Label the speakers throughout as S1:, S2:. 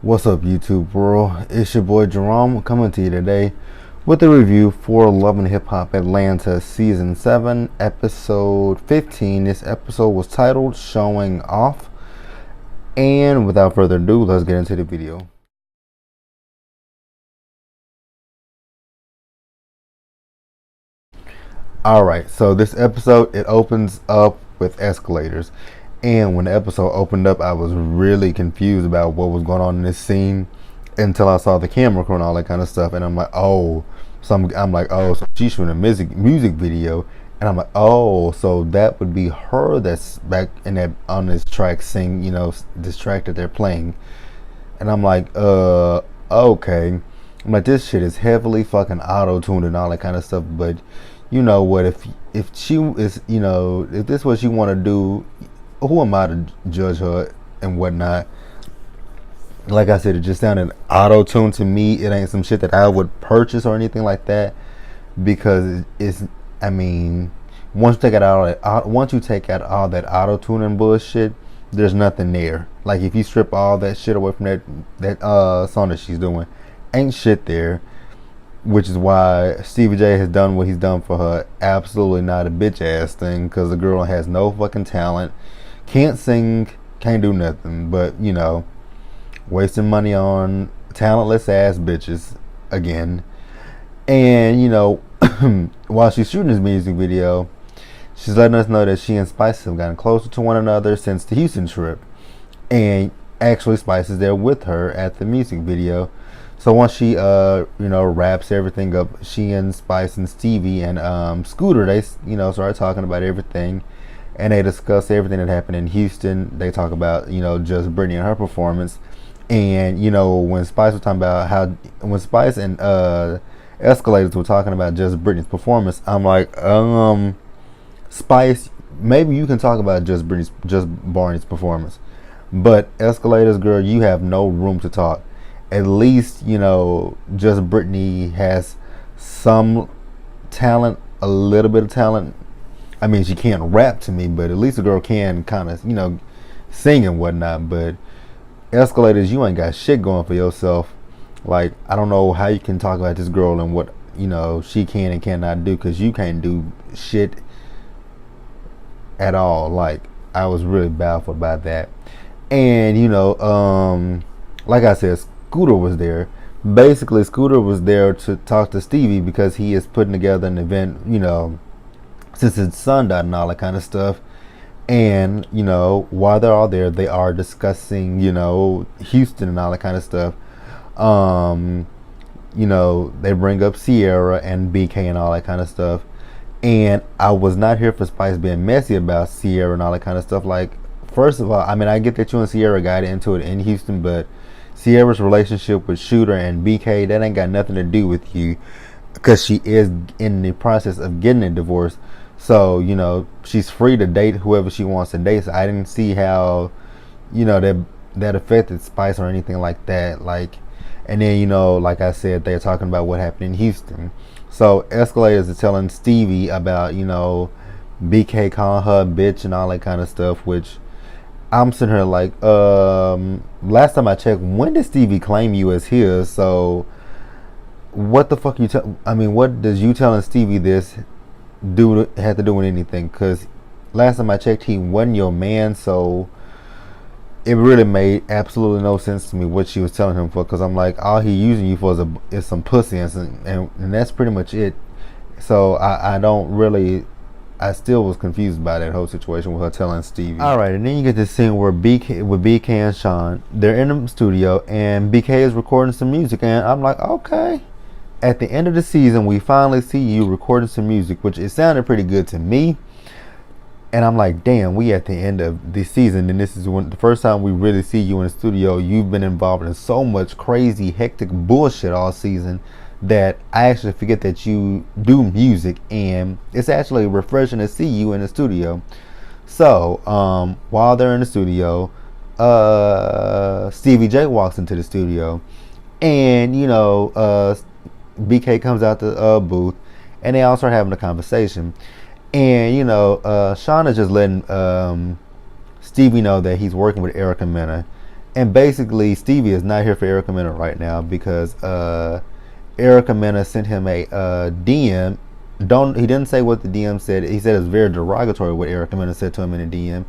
S1: What's up, YouTube world? It's your boy Jerome coming to you today with a review for Love and Hip Hop Atlanta Season 7, Episode 15. This episode was titled Showing Off. And without further ado, let's get into the video. Alright, so this episode, it opens up with escalators. And when the episode opened up, I was really confused about what was going on in this scene until I saw the camera crew and all that kind of stuff. And I'm like, oh, so she's shooting a music video. And I'm like, oh, so that would be her that's back in that on this track sing, this track that they're playing. And I'm like, okay. I'm like, this shit is heavily fucking auto-tuned and all that kind of stuff. But you know what, if she is, if this is what she want to do, who am I to judge her and whatnot? Like I said, it just sounded auto-tuned to me. It ain't some shit that I would purchase or anything like that, because once you take out all that auto-tuning bullshit, there's nothing there. Like, if you strip all that shit away from that song that she's doing, ain't shit there. Which is why Stevie J has done what he's done for her. Absolutely not a bitch ass thing, because the girl has no fucking talent, can't sing, can't do nothing but, wasting money on talentless ass bitches again. And, while she's shooting this music video, she's letting us know that she and Spice have gotten closer to one another since the Houston trip. And actually, Spice is there with her at the music video. So once she, wraps everything up, she and Spice and Stevie and Scooter, they, start talking about everything, and they discuss everything that happened in Houston. They talk about, just Brittany and her performance, and when Spice was talking about when Spice and Escalators were talking about just Brittany's performance, I'm like, Spice, maybe you can talk about just Barney's performance, but Escalators, girl, you have no room to talk. At least, just Brittany has some talent, a little bit of talent. I mean, she can't rap to me, but at least the girl can kind of, sing and whatnot. But Escalators, you ain't got shit going for yourself. Like, I don't know how you can talk about this girl and what, she can and cannot do, because you can't do shit at all. Like, I was really baffled by that. And, like I said, Scooter was there. Basically, Scooter was there to talk to Stevie because he is putting together an event, since his son died and all that kind of stuff. And, while they're all there, they are discussing, Houston and all that kind of stuff. They bring up Sierra and BK and all that kind of stuff. And I was not here for Spice being messy about Sierra and all that kind of stuff. Like, first of all, I get that you and Sierra got into it in Houston, but Sierra's relationship with Shooter and BK, that ain't got nothing to do with you, because she is in the process of getting a divorce. So, she's free to date whoever she wants to date. So I didn't see how, that affected Spice or anything like that. Like, and then, like I said, they're talking about what happened in Houston. So Escalators is telling Stevie about, BK calling her a bitch and all that kind of stuff, which I'm sitting here like, last time I checked, when did Stevie claim you as his? So what the fuck what does you telling Stevie this have to do with anything? Because last time I checked, he wasn't your man. So it really made absolutely no sense to me what she was telling him for, because I'm like, all he using you for is some pussy, and that's pretty much it. So I still was confused by that whole situation with her telling Stevie. Alright, and then you get this scene where BK and Sean, they're in the studio, and BK is recording some music, and I'm like, okay. At the end of the season, we finally see you recording some music, which it sounded pretty good to me. And I'm like, damn, we at the end of the season, and this is the first time we really see you in the studio. You've been involved in so much crazy, hectic bullshit all season that I actually forget that you do music, and it's actually refreshing to see you in the studio. So while they're in the studio, Stevie J walks into the studio, and BK comes out the booth, and they all start having a conversation. And Sean is just letting Stevie know that he's working with Erica Mena, And basically, Stevie is not here for Erica Mena right now because Erica Mena sent him a DM. Don't He didn't say what the DM said. He said it's very derogatory what Erica Mena said to him in a DM.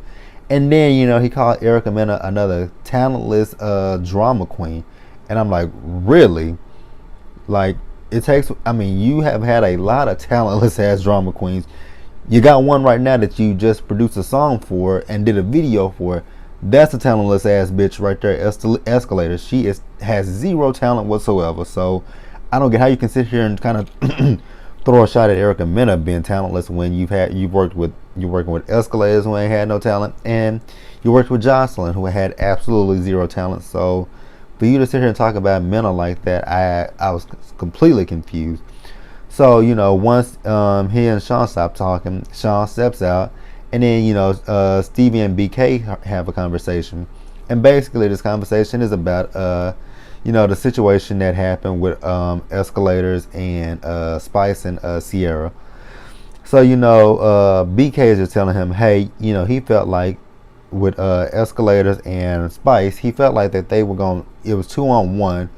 S1: And then he called Erica Mena another talentless drama queen. And I'm like, really? Like, it takes. I mean, you have had a lot of talentless ass drama queens. You got one right now that you just produced a song for and did a video for. That's a talentless ass bitch right there, Escalator. She has zero talent whatsoever. So I don't get how you can sit here and kind of throw a shot at Erica Mena being talentless when you're working with Escalators who ain't had no talent, and you worked with Jocelyn who had absolutely zero talent. So for you to sit here and talk about Mena like that, I was completely confused. So once he and Sean stop talking, Sean steps out, and then Stevie and BK have a conversation, and basically this conversation is about the situation that happened with Escalators and Spice and Sierra. So BK is just telling him, hey, he felt like with Escalators and Spice, he felt like that they were going. It was 2-on-1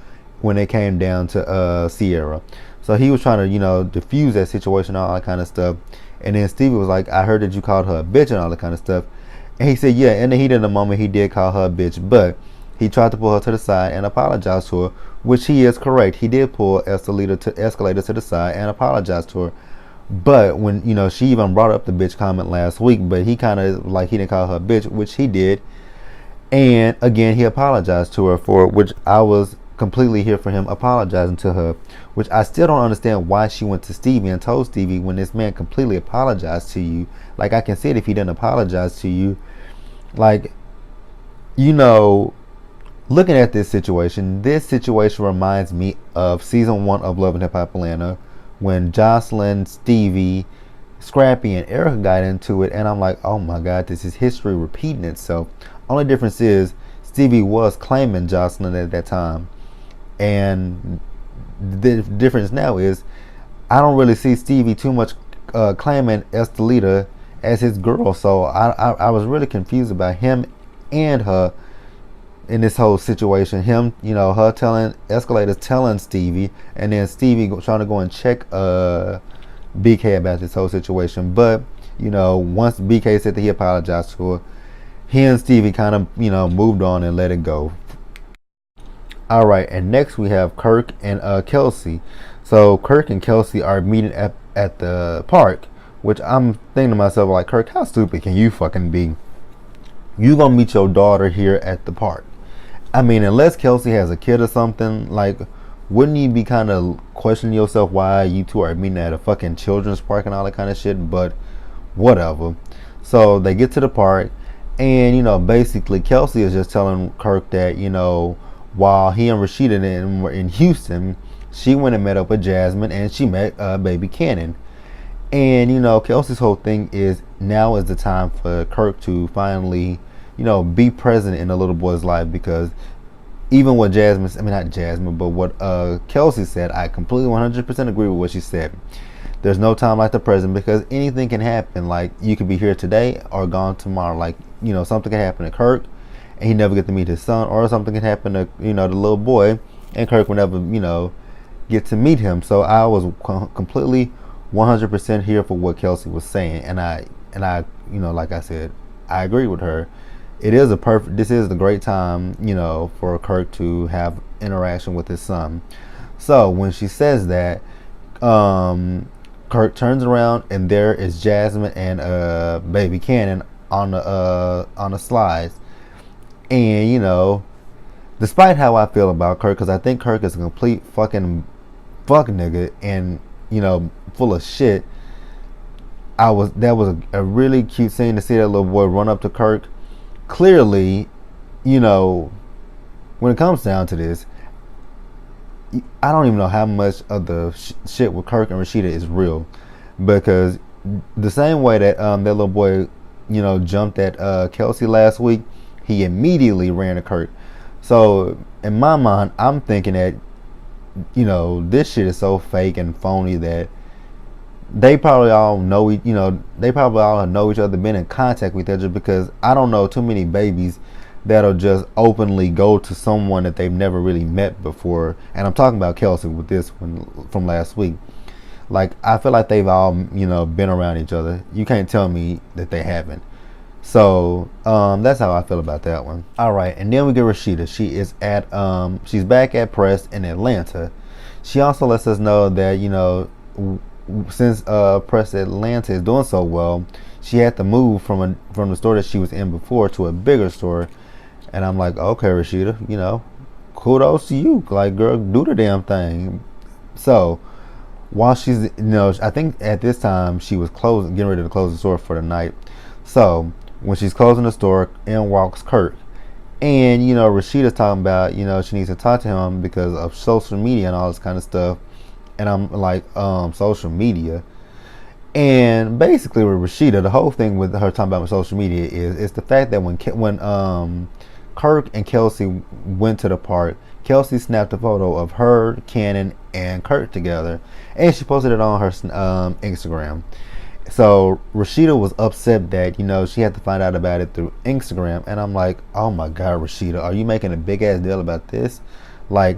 S1: when it came down to Sierra. So he was trying to diffuse that situation, all that kind of stuff. And then Stevie was like, I heard that you called her a bitch and all that kind of stuff. And he said, yeah, in the heat of the moment, he did call her a bitch, but he tried to pull her to the side and apologize to her, which he is correct. He did pull Escalator to the side and apologize to her. But when she even brought up the bitch comment last week, but he kind of like he didn't call her a bitch, which he did. And again, he apologized to her for it, which I was completely here for him apologizing to her, which I still don't understand why she went to Stevie and told Stevie when this man completely apologized to you. Like, I can see it if he didn't apologize to you. Like, looking at this situation reminds me of season 1 of Love and Hip Hop Atlanta when Jocelyn, Stevie, Scrappy, and Erica got into it, and I'm like, oh my god, this is history repeating itself. Only difference is Stevie was claiming Jocelyn at that time, and the difference now is I don't really see Stevie too much claiming Estelita as his girl. So I was really confused about him and her in this whole situation. Him, her telling Escalators telling Stevie, and then Stevie trying to go and check BK about this whole situation. But once BK said that he apologized to her, he and Stevie kind of moved on and let it go. All right, and next we have Kirk and Kelsey. So Kirk and Kelsey are meeting at the park, which I'm thinking to myself, like, Kirk, how stupid can you fucking be? You gonna meet your daughter here at the park? I mean, unless Kelsey has a kid or something, like, wouldn't you be kind of questioning yourself why you two are meeting at a fucking children's park and all that kind of shit? But whatever. So they get to the park, and basically Kelsey is just telling Kirk that while he and Rashida were in Houston, she went and met up with Jasmine, and she met baby Cannon. And Kelsey's whole thing is now is the time for Kirk to finally be present in the little boy's life, because even what not Jasmine, but what Kelsey said, I completely 100% agree with what she said. There's no time like the present, because anything can happen. Like, you could be here today or gone tomorrow. Like, something can happen to Kirk and he never get to meet his son, or something can happen to the little boy and Kirk will never get to meet him. So I was completely 100% here for what Kelsey was saying, and I like I said, I agree with her. This is the great time for Kirk to have interaction with his son. So when she says that, Kirk turns around and there is Jasmine and baby Cannon on the slides. And despite how I feel about Kirk, because I think Kirk is a complete fucking fuck nigga and full of shit, that was a really cute scene to see that little boy run up to Kirk. Clearly, when it comes down to this, I don't even know how much of the shit with Kirk and Rashida is real, because the same way that that little boy jumped at Kelsey last week, he immediately ran to Kirk. So in my mind, I'm thinking that this shit is so fake and phony that they probably all know each other, been in contact with each other, because I don't know too many babies that'll just openly go to someone that they've never really met before. And I'm talking about Kelsey with this one from last week. Like, I feel like they've all, been around each other. You can't tell me that they haven't. So that's how I feel about that one. All right, and then we get Rashida. She's back at Press in Atlanta. She also lets us know that since Press Atlanta is doing so well, she had to move from the store that she was in before to a bigger store. And I'm like, okay, Rashida, kudos to you. Like, girl, do the damn thing. So while she's, I think at this time she was getting ready to close the store for the night. So when she's closing the store, in walks Kirk. And, Rashida's talking about, she needs to talk to him because of social media and all this kind of stuff. And I'm like, social media. And basically with Rashida, the whole thing with her talking about social media is the fact that when Kirk and Kelsey went to the park, Kelsey snapped a photo of her, Cannon, and Kirk together. And she posted it on her Instagram. So Rashida was upset that, she had to find out about it through Instagram. And I'm like, oh my God, Rashida, are you making a big ass deal about this? Like,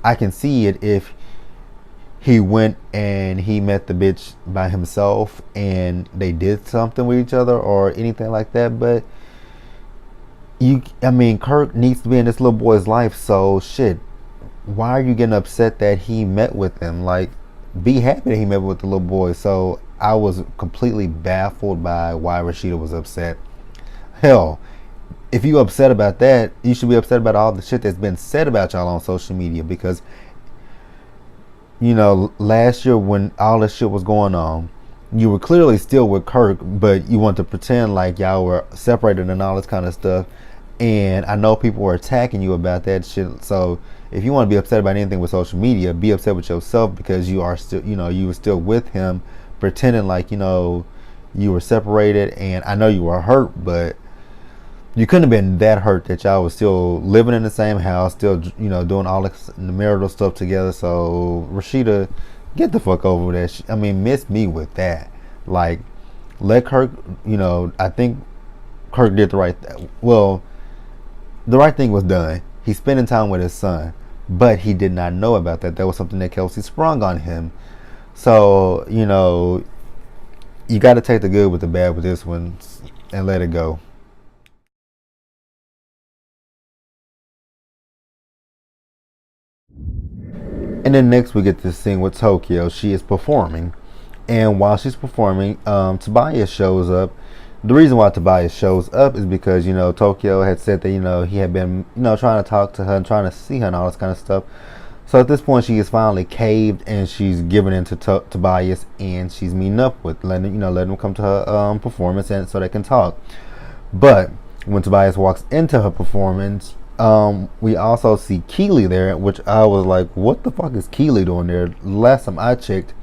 S1: I can see it if he went and he met the bitch by himself and they did something with each other or anything like that. But Kirk needs to be in this little boy's life. So shit, why are you getting upset that he met with him? Like, be happy that he met with the little boy. So I was completely baffled by why Rashida was upset. Hell, if you upset about that, you should be upset about all the shit that's been said about y'all on social media. Because, last year when all this shit was going on, you were clearly still with Kirk, but you want to pretend like y'all were separated and all this kind of stuff. And I know people were attacking you about that shit. So if you want to be upset about anything with social media, be upset with yourself because you are still, you were still with him, pretending like, you were separated. And I know you were hurt, but you couldn't have been that hurt that y'all was still living in the same house, still, doing all the marital stuff together. So Rashida, get the fuck over that. Miss me with that. Like, let Kirk, I think Kirk did the right thing. Well, the right thing was done. He's spending time with his son, but he did not know about that. That was something that Kelsey sprung on him. So, you got to take the good with the bad with this one and let it go. And then next we get this scene with Tokyo. She is performing. And while she's performing, Tobias shows up. The reason why Tobias shows up is because, Tokyo had said that, he had been, trying to talk to her and trying to see her and all this kind of stuff. So at this point, she is finally caved and she's giving in to Tobias and she's meeting up with, letting him come to her performance and so they can talk. But when Tobias walks into her performance, we also see Keely there, which I was like, what the fuck is Keely doing there? Last time I checked,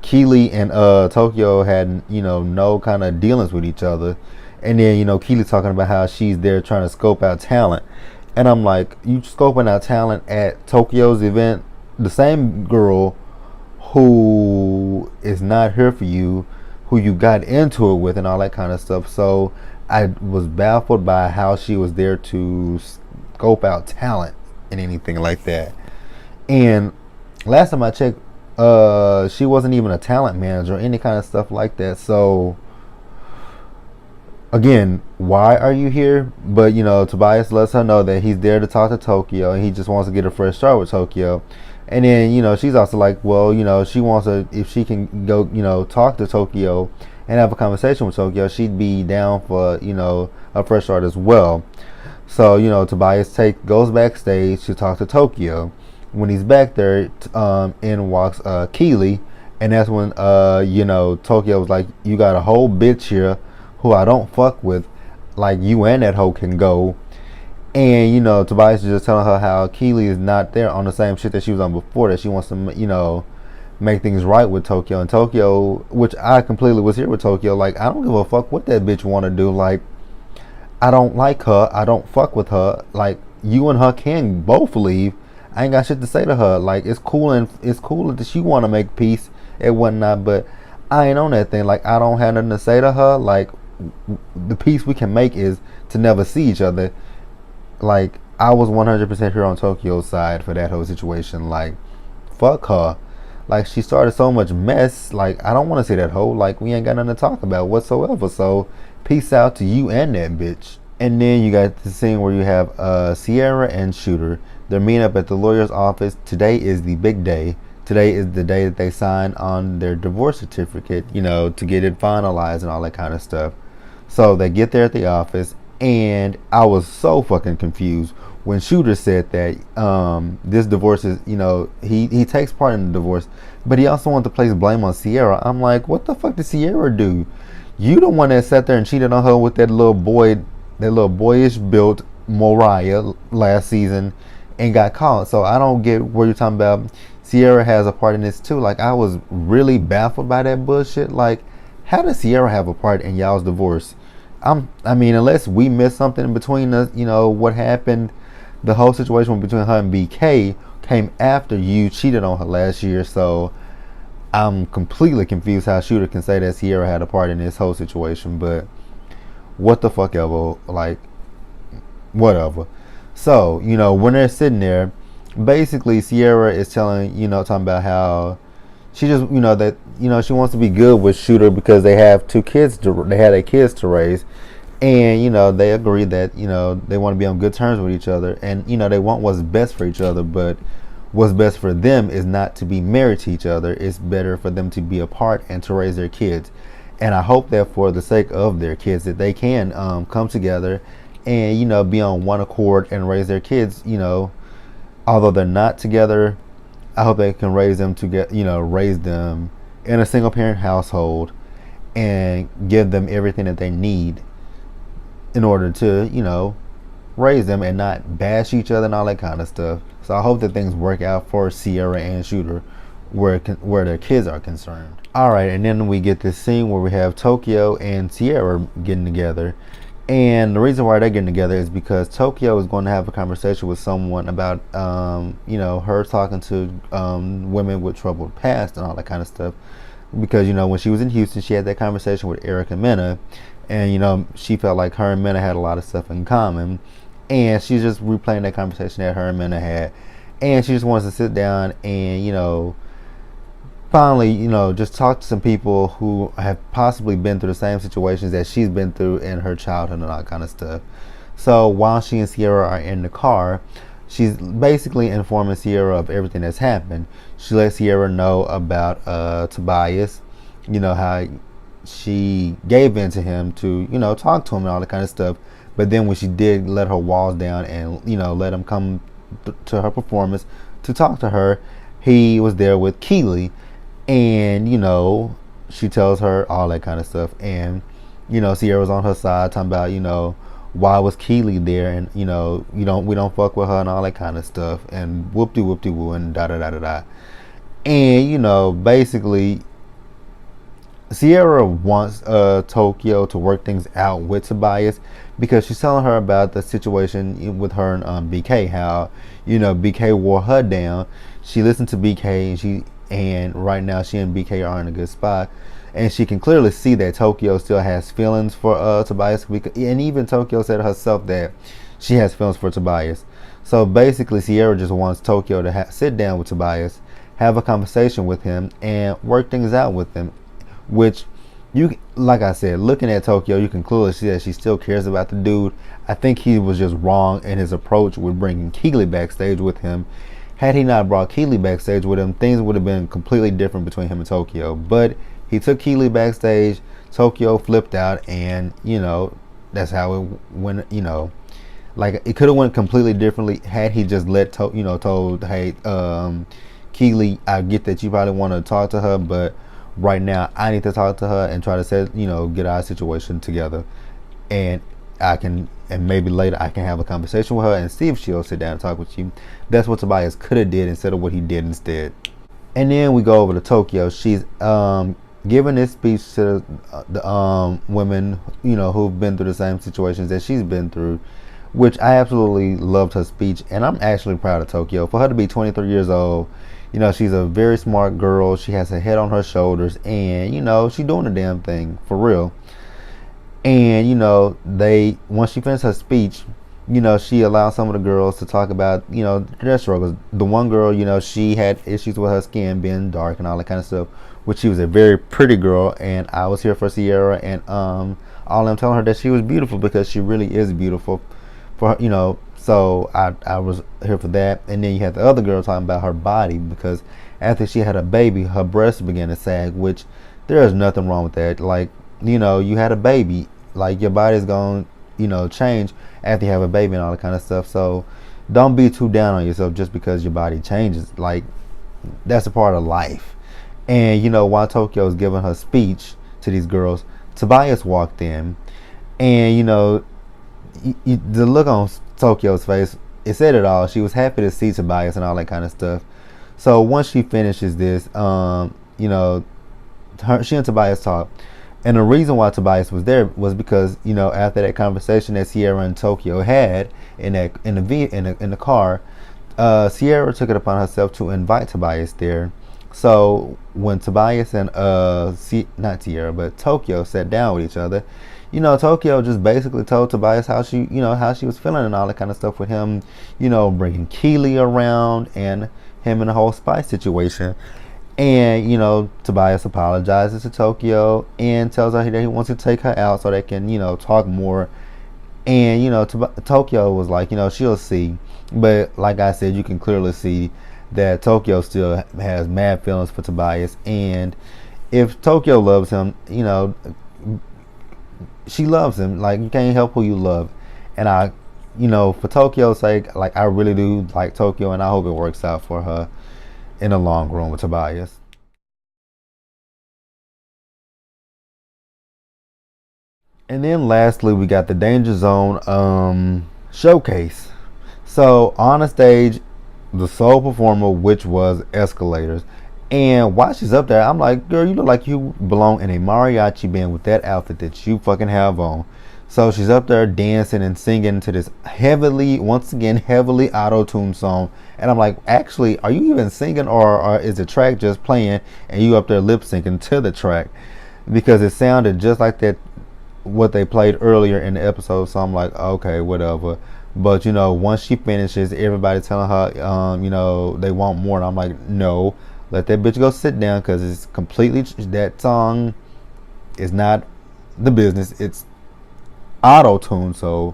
S1: Keely and Tokyo had, no kind of dealings with each other. And then, Keely talking about how she's there trying to scope out talent. And I'm like, you scoping out talent at Tokyo's event? The same girl who is not here for you, who you got into it with and all that kind of stuff. So I was baffled by how she was there to scope out talent and anything like that. And last time I checked, she wasn't even a talent manager or any kind of stuff like that. So again, why are you here? But Tobias lets her know that he's there to talk to Tokyo and he just wants to get a fresh start with Tokyo. And then she's also like, well, she wants to, if she can go talk to Tokyo and have a conversation with Tokyo, she'd be down for a fresh start as well. So Tobias goes backstage to talk to Tokyo. When he's back there, in walks Keely, and that's when Tokyo was like, you got a whole bitch here who I don't fuck with, like you and that hoe can go. And Tobias is just telling her how Keely is not there on the same shit that she was on before, that she wants to make things right with Tokyo. And Tokyo, which I completely was here with Tokyo, like, I don't give a fuck what that bitch want to do. Like, I don't like her, I don't fuck with her. Like, you and her can both leave. I ain't got shit to say to her. Like, it's cool that she want to make peace and whatnot, but I ain't on that thing. Like, I don't have nothing to say to her. Like, the peace we can make is to never see each other. Like, I was 100% here on Tokyo's side for that whole situation. Like, fuck her. Like, she started so much mess. Like, I don't want to see that hoe. Like, we ain't got nothing to talk about whatsoever. So, peace out to you and that bitch. And then you got the scene where you have Sierra and Shooter. They're meeting up at the lawyer's office. Today is the big day. Today is the day that they sign on their divorce certificate, to get it finalized and all that kind of stuff. So they get there at the office, and I was so fucking confused when Shooter said that this divorce is, he takes part in the divorce, but he also wanted to place blame on Sierra. I'm like, what the fuck did Sierra do? You the one that sat there and cheated on her with that little boyish built Moriah last season and got caught. So I don't get where you're talking about Sierra has a part in this too. Like, I was really baffled by that bullshit. Like, how does Sierra have a part in y'all's divorce? I mean, unless we missed something in between us, what happened, the whole situation between her and BK came after you cheated on her last year. So I'm completely confused how Shooter can say that Sierra had a part in this whole situation. But what the fuck ever, like, whatever. So, when they're sitting there, basically Sierra is talking about how she just, that, she wants to be good with Shooter because they have they had their kids to raise. And, they agree that, they want to be on good terms with each other. And, they want what's best for each other. But what's best for them is not to be married to each other. It's better for them to be apart and to raise their kids. And I hope that for the sake of their kids that they can come together and, be on one accord and raise their kids, although they're not together. I hope they can raise them raise them in a single parent household and give them everything that they need in order to, raise them and not bash each other and all that kind of stuff. So I hope that things work out for Sierra and Shooter where their kids are concerned. Alright, and then we get this scene where we have Tokyo and Sierra getting together. And the reason why they're getting together is because Tokyo is going to have a conversation with someone about, her talking to women with troubled past and all that kind of stuff. Because, when she was in Houston, she had that conversation with Erica Mena. And, she felt like her and Mena had a lot of stuff in common. And she's just replaying that conversation that her and Mena had. And she just wants to sit down and, finally, just talk to some people who have possibly been through the same situations that she's been through in her childhood and all that kind of stuff. So while she and Sierra are in the car, she's basically informing Sierra of everything that's happened. She lets Sierra know about Tobias, how she gave in to him to, talk to him and all that kind of stuff. But then when she did let her walls down and, let him come to her performance to talk to her, he was there with Keely. And, she tells her all that kind of stuff. And, Sierra's on her side talking about, why was Keely there? And, we don't fuck with her and all that kind of stuff. And whoop-de-whoop-de-woo and da-da-da-da-da. And, basically, Sierra wants Tokyo to work things out with Tobias because she's telling her about the situation with her and BK, how, BK wore her down. She listened to BK and right now she and BK are in a good spot, and she can clearly see that Tokyo still has feelings for Tobias, and even Tokyo said herself that she has feelings for Tobias. So basically Sierra just wants Tokyo to sit down with Tobias, have a conversation with him, and work things out with him, which like I said, looking at Tokyo, you can clearly see that she still cares about the dude. I think he was just wrong in his approach with bringing Keely backstage with him. Had he not brought Keely backstage with him, things would have been completely different between him and Tokyo. But he took Keely backstage, Tokyo flipped out, and, that's how it went, Like, it could have went completely differently had he just told, hey, Keely, I get that you probably want to talk to her, but right now I need to talk to her and try to get our situation together. And maybe later I can have a conversation with her and see if she'll sit down and talk with you. That's what Tobias could have did instead of what he did instead. And then we go over to Tokyo. She's giving this speech to the women, who've been through the same situations that she's been through, which I absolutely loved her speech. And I'm actually proud of Tokyo. For her to be 23 years old, she's a very smart girl. She has her head on her shoulders, and, she's doing the damn thing, for real. And they once she finished her speech, she allowed some of the girls to talk about their struggles. The one girl, she had issues with her skin being dark and all that kind of stuff, which she was a very pretty girl, and I was here for Sierra, and all I'm telling her that she was beautiful because she really is beautiful for her, so I was here for that. And then you had the other girl talking about her body, because after she had a baby, her breasts began to sag, which there is nothing wrong with that. Like, you had a baby, like your body's going to change after you have a baby and all that kind of stuff. So don't be too down on yourself just because your body changes. Like, that's a part of life. And while Tokyo was giving her speech to these girls, Tobias walked in, and the look on Tokyo's face, it said it all. She was happy to see Tobias and all that kind of stuff. So once she finishes this, she and Tobias talk, and the reason why Tobias was there was because after that conversation that Sierra and Tokyo had in the car, Sierra took it upon herself to invite Tobias there. So when Tobias and not Sierra but Tokyo sat down with each other, Tokyo just basically told Tobias how she was feeling and all that kind of stuff with him, bringing Keely around and him in the whole Spice situation. And Tobias apologizes to Tokyo and tells her that he wants to take her out so they can talk more. And Tokyo was like, she'll see. But like I said, you can clearly see that Tokyo still has mad feelings for Tobias. And if Tokyo loves him, she loves him. Like, you can't help who you love. And for Tokyo's sake, like, I really do like Tokyo, and I hope it works out for her in the long run with Tobias. And then lastly, we got the Danger Zone showcase. So on the stage, the sole performer, which was Escalators. And while she's up there, I'm like, girl, you look like you belong in a mariachi band with that outfit that you fucking have on. So she's up there dancing and singing to this once again, heavily auto-tuned song. And I'm like, actually, are you even singing, or is the track just playing and you up there lip syncing to the track? Because it sounded just like that, what they played earlier in the episode. So I'm like, okay, whatever. But once she finishes, everybody telling her, they want more. And I'm like, no, let that bitch go sit down, because it's completely, that song is not the business. It's auto-tune, so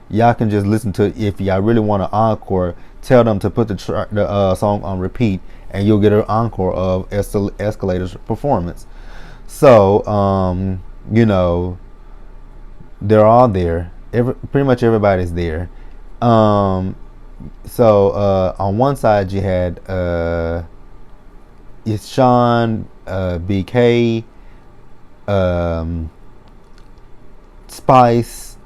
S1: y'all can just listen to it. If y'all really want an encore, tell them to put the song on repeat, and you'll get an encore of Escalator's performance. So they're all there. Pretty much everybody's there. So on one side you had it's Sean, BK, Spice,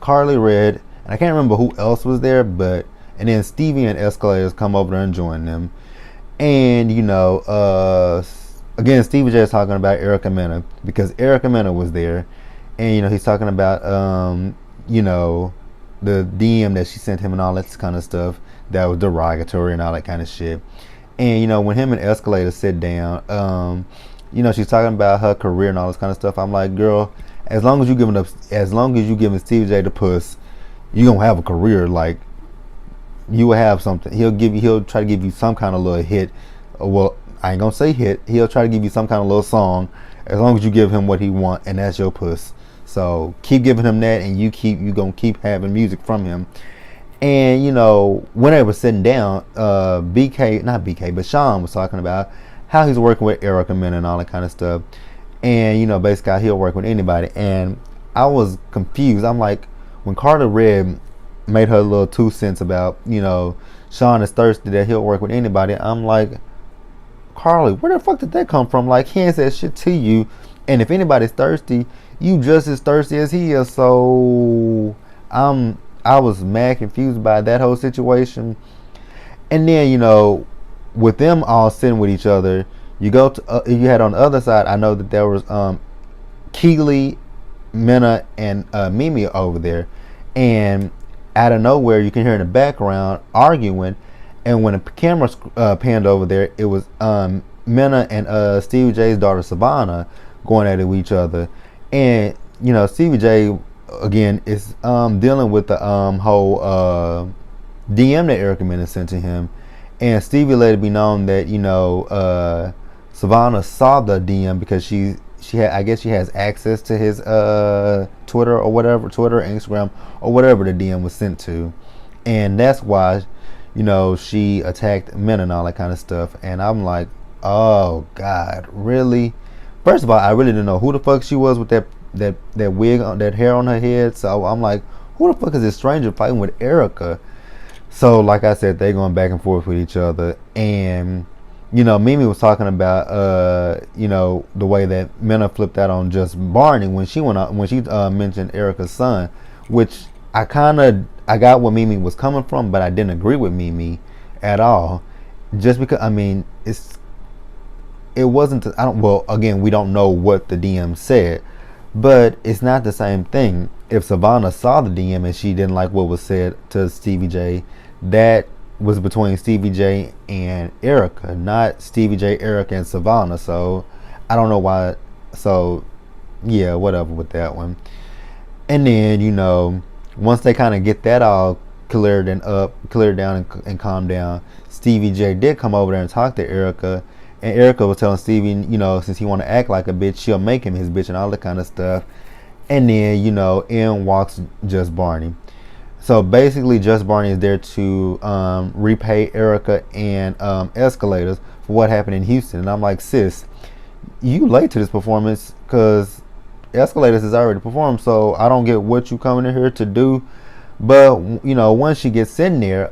S1: Carly Red, and I can't remember who else was there, and then Stevie and Escalators come over there and join them. And again, Stevie J is talking about Erica Mena, because Erica Mena was there, and he's talking about the DM that she sent him and all that kind of stuff that was derogatory and all that kind of shit. And when him and Escalator sit down, she's talking about her career and all this kind of stuff. I'm like, girl, as long as you giving Stevie J the puss, you gonna have a career. Like, you will have something. He'll try to give you some kind of little hit. Well, I ain't gonna say hit. He'll try to give you some kind of little song, as long as you give him what he want, and that's your puss. So keep giving him that, and you gonna keep having music from him. And when they were sitting down, not BK, but Sean was talking about how he's working with Erica Mena and all that kind of stuff. And basically how he'll work with anybody. And I was confused. I'm like, when Carter Red made her little 2 cents about Sean is thirsty that he'll work with anybody, I'm like, Carly, where the fuck did that come from? Like, he ain't said shit to you, and if anybody's thirsty, you just as thirsty as he is. So I was mad confused by that whole situation. And then with them all sitting with each other, you had on the other side, I know that there was Keely, Mena, and Mimi over there, and out of nowhere you can hear in the background arguing. And when the camera panned over there, it was Mena and Stevie J's daughter Savannah going at it with each other. And Stevie J again is dealing with the whole DM that Erica Mena sent to him, and Stevie let it be known that Savannah saw the DM because she had, I guess she has access to his Twitter or whatever, Twitter, Instagram, or whatever the DM was sent to, and that's why she attacked men and all that kind of stuff. And I'm like, oh God, really? First of all, I really didn't know who the fuck she was with that wig on, that hair on her head. So I'm like, who the fuck is this stranger fighting with Erica? So like I said, they going back and forth with each other. And Mimi was talking about the way that Mena flipped out on just Barney when she mentioned Erica's son, which I got what Mimi was coming from, but I didn't agree with Mimi at all. Just because it wasn't. I don't. Well, again, we don't know what the DM said, but it's not the same thing. If Savannah saw the DM and she didn't like what was said to Stevie J, that was between Stevie J and Erica, not Stevie J, Erica, and Savannah. So I don't know why. So yeah, whatever with that one. And then once they kind of get that all cleared down and calmed down, Stevie J did come over there and talk to Erica. And Erica was telling Stevie, since he want to act like a bitch, she'll make him his bitch and all that kind of stuff. And then, in walks Just Barney. So basically, Just Barney is there to repay Erica and Escalators for what happened in Houston. And I'm like, sis, you late to this performance because Escalators has already performed. So I don't get what you coming in here to do. But, once she gets in there,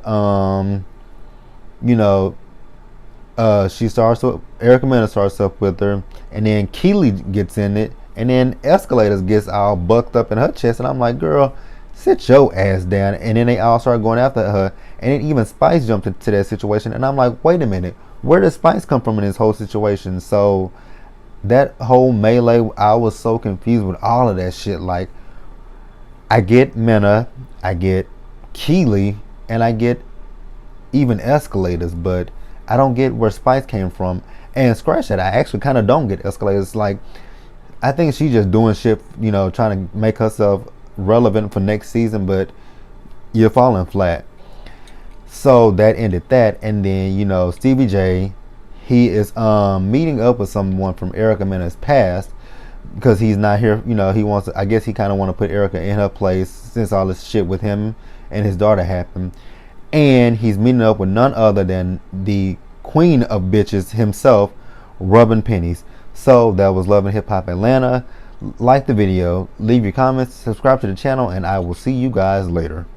S1: she starts with Erica Mena starts up with her, and then Keely gets in it, and then Escalators gets all bucked up in her chest, and I'm like, girl, sit your ass down. And then they all start going after her, and then even Spice jumped into that situation, and I'm like, wait a minute, where does Spice come from in this whole situation? So that whole melee, I was so confused with all of that shit. Like, I get Mena, I get Keely, and I get even Escalators, but I don't get where Spice came from. And scratch that, I actually kind of don't get Escalators. Like, I think she's just doing shit, trying to make herself relevant for next season, but you're falling flat. So that ended that. And then, Stevie J, he is meeting up with someone from Erica Mena's past because he's not here. He wants to, I guess he kind of want to put Erica in her place since all this shit with him and his daughter happened. And he's meeting up with none other than the queen of bitches himself, Rubbin Pennies. So that was Love and Hip Hop Atlanta. Like the video, leave your comments, subscribe to the channel, and I will see you guys later.